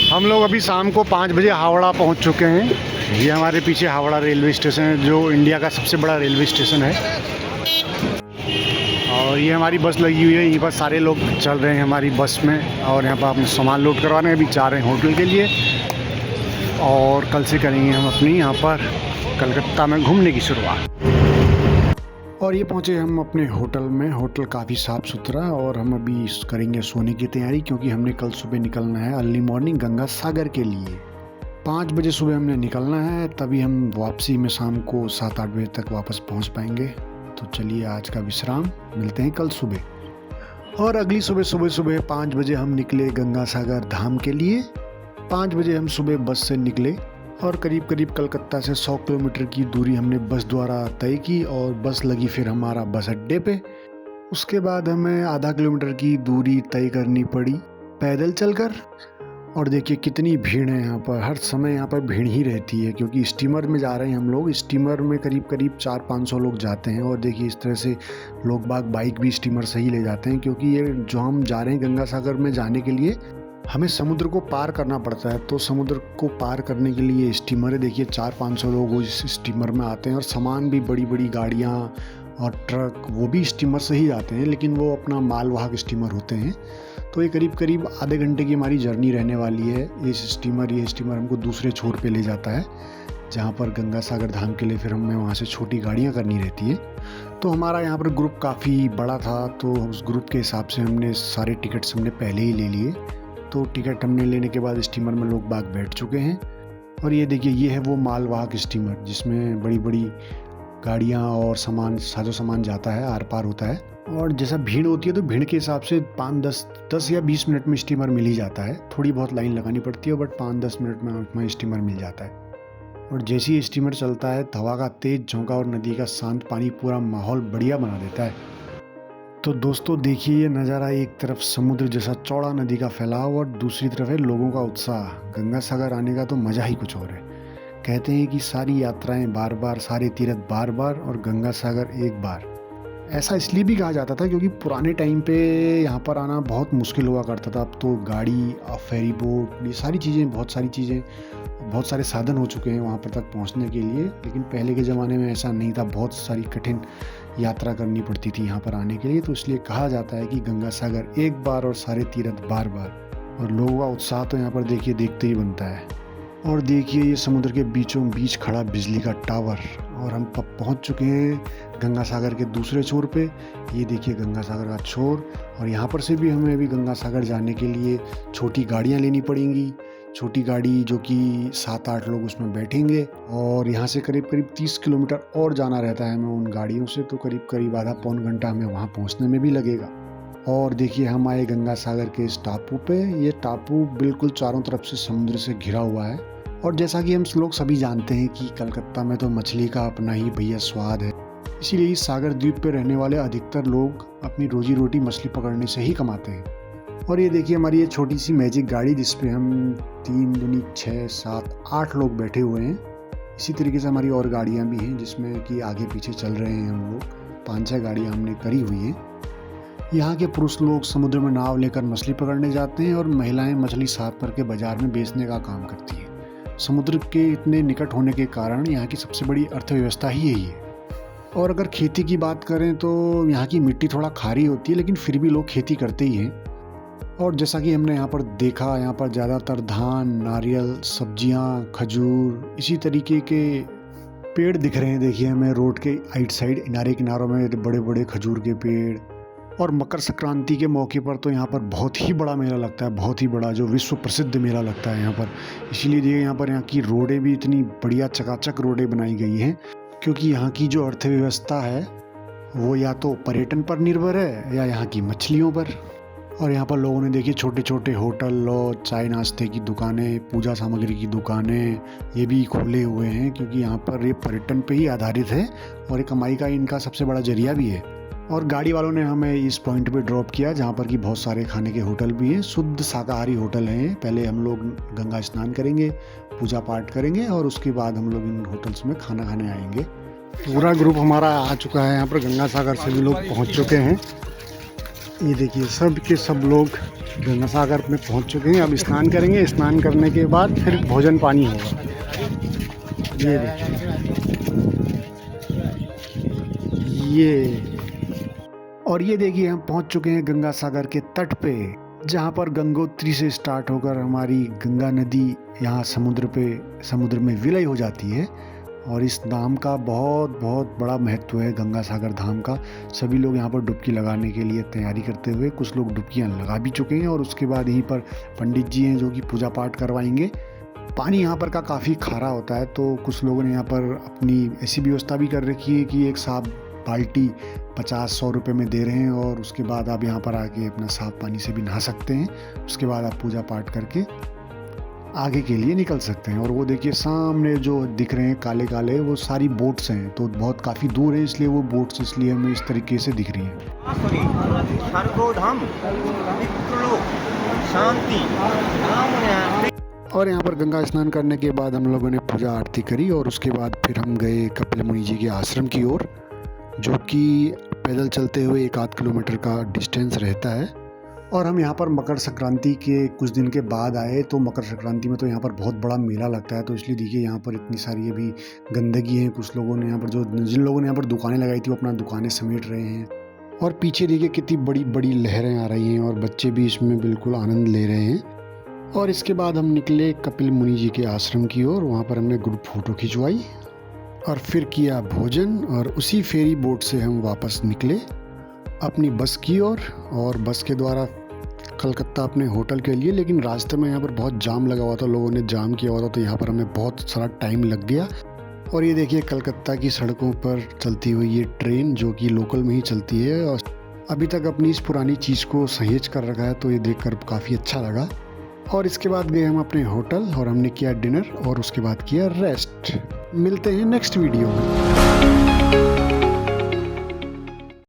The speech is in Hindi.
हम लोग अभी शाम को 5 बजे हावड़ा पहुंच चुके हैं। ये हमारे पीछे हावड़ा रेलवे स्टेशन है, जो इंडिया का सबसे बड़ा रेलवे स्टेशन है। और ये हमारी बस लगी हुई है, यहीं पर सारे लोग चल रहे हैं हमारी बस में। और यहाँ पर अपने सामान लोड करवाने अभी जा रहे हैं होटल के लिए। और कल से करेंगे हम अपनी यहाँ पर कलकत्ता में घूमने की शुरुआत। और ये पहुँचे हम अपने होटल में। होटल काफ़ी साफ़ सुथरा, और हम अभी करेंगे सोने की तैयारी, क्योंकि हमने कल सुबह निकलना है अर्ली मॉर्निंग गंगा सागर के लिए। 5 बजे सुबह हमने निकलना है, तभी हम वापसी में शाम को 7-8 बजे तक वापस पहुंच पाएंगे। तो चलिए आज का विश्राम, मिलते हैं कल सुबह। और अगली सुबह 5 बजे हम निकले गंगा सागर धाम के लिए। 5 बजे हम सुबह बस से निकले और करीब कलकत्ता से 100 किलोमीटर की दूरी हमने बस द्वारा तय की। और बस लगी फिर हमारा बस अड्डे पे। उसके बाद हमें आधा किलोमीटर की दूरी तय करनी पड़ी पैदल चलकर। और देखिए कितनी भीड़ है यहाँ पर, हर समय यहाँ पर भीड़ ही रहती है, क्योंकि स्टीमर में जा रहे हैं हम लोग। स्टीमर में करीब 400-500 लोग जाते हैं। और देखिए इस तरह से लोग बाइक भी स्टीमर से ही ले जाते हैं, क्योंकि ये जो हम जा रहे हैं गंगा सागर में जाने के लिए, हमें समुद्र को पार करना पड़ता है। तो समुद्र को पार करने के लिए स्टीमर है। देखिए 400-500 लोग इस स्टीमर में आते हैं। और सामान भी, बड़ी गाड़ियाँ और ट्रक, वो भी स्टीमर से ही आते हैं, लेकिन वो अपना मालवाहक स्टीमर होते हैं। तो ये करीब आधे घंटे की हमारी जर्नी रहने वाली है। ये स्टीमर हमको दूसरे छोर पे ले जाता है, जहाँ पर गंगा सागर धाम के लिए फिर हमें वहाँ से छोटी गाड़ियाँ करनी रहती है। तो हमारा यहाँ पर ग्रुप काफ़ी बड़ा था, तो उस ग्रुप के हिसाब से हमने सारे टिकट्स हमने पहले ही ले लिए। तो टिकट हमने लेने के बाद स्टीमर में लोग बाग बैठ चुके हैं। और ये देखिए, ये है वो मालवाहक स्टीमर, जिसमें बड़ी गाड़ियाँ और साजो सामान जाता है, आर पार होता है। और जैसा भीड़ होती है, तो भीड़ के हिसाब से 10 या 20 मिनट में स्टीमर मिल ही जाता है। थोड़ी बहुत लाइन लगानी पड़ती है, बट 5-10 मिनट में स्टीमर मिल जाता है। और जैसे ही स्टीमर चलता है, हवा का तेज झोंका और नदी का शांत पानी पूरा माहौल बढ़िया बना देता है। तो दोस्तों देखिए, ये नज़ारा, एक तरफ समुद्र जैसा चौड़ा नदी का फैलाव और दूसरी तरफ है लोगों का उत्साह। गंगा सागर आने का तो मज़ा ही कुछ और है। कहते हैं कि सारी यात्राएं बार बार, सारे तीर्थ बार बार, और गंगा सागर एक बार। ऐसा इसलिए भी कहा जाता था क्योंकि पुराने टाइम पे यहाँ पर आना बहुत मुश्किल हुआ करता था। अब तो गाड़ी, फेरी बोट, ये सारी चीज़ें, बहुत सारे साधन हो चुके हैं वहाँ पर तक पहुँचने के लिए। लेकिन पहले के ज़माने में ऐसा नहीं था, बहुत सारी कठिन यात्रा करनी पड़ती थी यहाँ पर आने के लिए। तो इसलिए कहा जाता है कि गंगा सागर एक बार और सारे तीर्थ बार बार। और लोगों का उत्साह तो यहाँ पर देखिए देखते ही बनता है। और देखिए ये समुद्र के बीचों बीच खड़ा बिजली का टावर। और हम पहुँच चुके हैं गंगा सागर के दूसरे छोर पे। ये देखिए गंगा सागर का छोर। और यहाँ पर से भी हमें अभी गंगा सागर जाने के लिए छोटी गाड़ियाँ लेनी पड़ेंगी। छोटी गाड़ी जो कि 7-8 लोग उसमें बैठेंगे। और यहाँ से करीब 30 किलोमीटर और जाना रहता है हमें उन गाड़ियों से। तो करीब आधा पौन घंटा हमें वहाँ पहुँचने में भी लगेगा। और देखिए हम आए गंगा सागर के इस टापू पे। ये टापू बिल्कुल चारों तरफ से समुद्र से घिरा हुआ है। और जैसा कि हम लोग सभी जानते हैं कि कलकत्ता में तो मछली का अपना ही भैया स्वाद है। इसीलिए इस सागर द्वीप पे रहने वाले अधिकतर लोग अपनी रोजी रोटी मछली पकड़ने से ही कमाते हैं। और ये देखिए हमारी ये छोटी सी मैजिक गाड़ी, जिसपे हम 3 दूनी 6, 7, 8 लोग बैठे हुए हैं। इसी तरीके से हमारी और गाड़ियाँ भी हैं, जिसमें कि आगे पीछे चल रहे हैं हम लोग। 5-6 गाड़ियाँ हमने करी हुई हैं। यहाँ के पुरुष लोग समुद्र में नाव लेकर मछली पकड़ने जाते हैं, और महिलाएं मछली साफ करके बाजार में बेचने का काम करती हैं। समुद्र के इतने निकट होने के कारण यहाँ की सबसे बड़ी अर्थव्यवस्था ही यही है। और अगर खेती की बात करें तो यहाँ की मिट्टी थोड़ा खारी होती है, लेकिन फिर भी लोग खेती करते ही हैं। और जैसा कि हमने यहाँ पर देखा, यहाँ पर ज़्यादातर धान, नारियल, सब्जियाँ, खजूर, इसी तरीके के पेड़ दिख रहे हैं। देखिए हमें रोड के आइट साइड किनारों में बड़े खजूर के पेड़। और मकर संक्रांति के मौके पर तो यहाँ पर बहुत ही बड़ा मेला लगता है, बहुत ही बड़ा, जो विश्व प्रसिद्ध मेला लगता है यहाँ पर। इसीलिए देखिए यहाँ की रोडें भी इतनी बढ़िया चकाचक रोडें बनाई गई हैं, क्योंकि यहाँ की जो अर्थव्यवस्था है वो या तो पर्यटन पर निर्भर है या यहाँ की मछलियों पर। और यहाँ पर लोगों ने देखिए छोटे छोटे होटल, लॉज, चाय नाश्ते की दुकानें, पूजा सामग्री की दुकानें, ये भी खोले हुए हैं, क्योंकि यहाँ पर ये पर्यटन पे ही आधारित है और ये कमाई का इनका सबसे बड़ा जरिया भी है। और गाड़ी वालों ने हमें इस पॉइंट पे ड्रॉप किया, जहाँ पर कि बहुत सारे खाने के होटल भी हैं, शुद्ध शाकाहारी होटल हैं। पहले हम लोग गंगा स्नान करेंगे, पूजा पाठ करेंगे, और उसके बाद हम लोग इन होटल्स में खाना खाने आएंगे। पूरा ग्रुप हमारा आ चुका है यहाँ पर। गंगा सागर से भी लोग पहुँच चुके हैं। ये देखिए सब के सब लोग गंगा सागर में पहुंच चुके हैं। अब स्नान करेंगे, स्नान करने के बाद फिर भोजन पानी होगा। ये और ये देखिए हम पहुंच चुके हैं गंगा सागर के तट पे, जहां पर गंगोत्री से स्टार्ट होकर हमारी गंगा नदी यहाँ समुद्र में विलय हो जाती है। और इस धाम का बहुत बहुत बड़ा महत्व है, गंगा सागर धाम का। सभी लोग यहाँ पर डुबकी लगाने के लिए तैयारी करते हुए, कुछ लोग डुबकियाँ लगा भी चुके हैं और उसके बाद यहीं पर पंडित जी हैं जो कि पूजा पाठ करवाएंगे। पानी यहाँ पर का काफ़ी खारा होता है, तो कुछ लोगों ने यहाँ पर अपनी ऐसी व्यवस्था भी कर रखी है कि एक साफ बाल्टी 50-100 रुपये में दे रहे हैं और उसके बाद आप यहाँ पर आके अपना साफ पानी से भी नहा सकते हैं। उसके बाद आप पूजा पाठ करके आगे के लिए निकल सकते हैं। और वो देखिए सामने जो दिख रहे हैं काले काले, वो सारी बोट्स हैं, तो बहुत काफ़ी दूर है इसलिए वो बोट्स इसलिए हमें इस तरीके से दिख रही हैं। और यहाँ पर गंगा स्नान करने के बाद हम लोगों ने पूजा आरती करी और उसके बाद फिर हम गए कपिल मुनि जी के आश्रम की ओर, जो कि पैदल चलते हुए 1-8 किलोमीटर का डिस्टेंस रहता है। और हम यहाँ पर मकर संक्रांति के कुछ दिन के बाद आए, तो मकर संक्रांति में तो यहाँ पर बहुत बड़ा मेला लगता है, तो इसलिए देखिए यहाँ पर इतनी सारी अभी गंदगी है। कुछ लोगों ने यहाँ पर जिन लोगों ने यहाँ पर दुकानें लगाई थी वो अपना दुकानें समेट रहे हैं। और पीछे देखिए कितनी बड़ी बड़ी लहरें आ रही हैं और बच्चे भी इसमें बिल्कुल आनंद ले रहे हैं। और इसके बाद हम निकले कपिल मुनि जी के आश्रम की ओर। वहाँ पर हमने ग्रुप फ़ोटो खिंचवाई और फिर किया भोजन, और उसी फेरी बोट से हम वापस निकले अपनी बस की ओर और बस के द्वारा कलकत्ता अपने होटल के लिए। लेकिन रास्ते में यहाँ पर बहुत जाम लगा हुआ था, लोगों ने जाम किया हुआ था, तो यहाँ पर हमें बहुत सारा टाइम लग गया। और ये देखिए कलकत्ता की सड़कों पर चलती हुई ये ट्रेन, जो कि लोकल में ही चलती है और अभी तक अपनी इस पुरानी चीज़ को सहेज कर रखा है, तो ये देखकर काफ़ी अच्छा लगा। और इसके बाद गए हम अपने होटल और हमने किया डिनर और उसके बाद किया रेस्ट। मिलते हैं नेक्स्ट वीडियो में।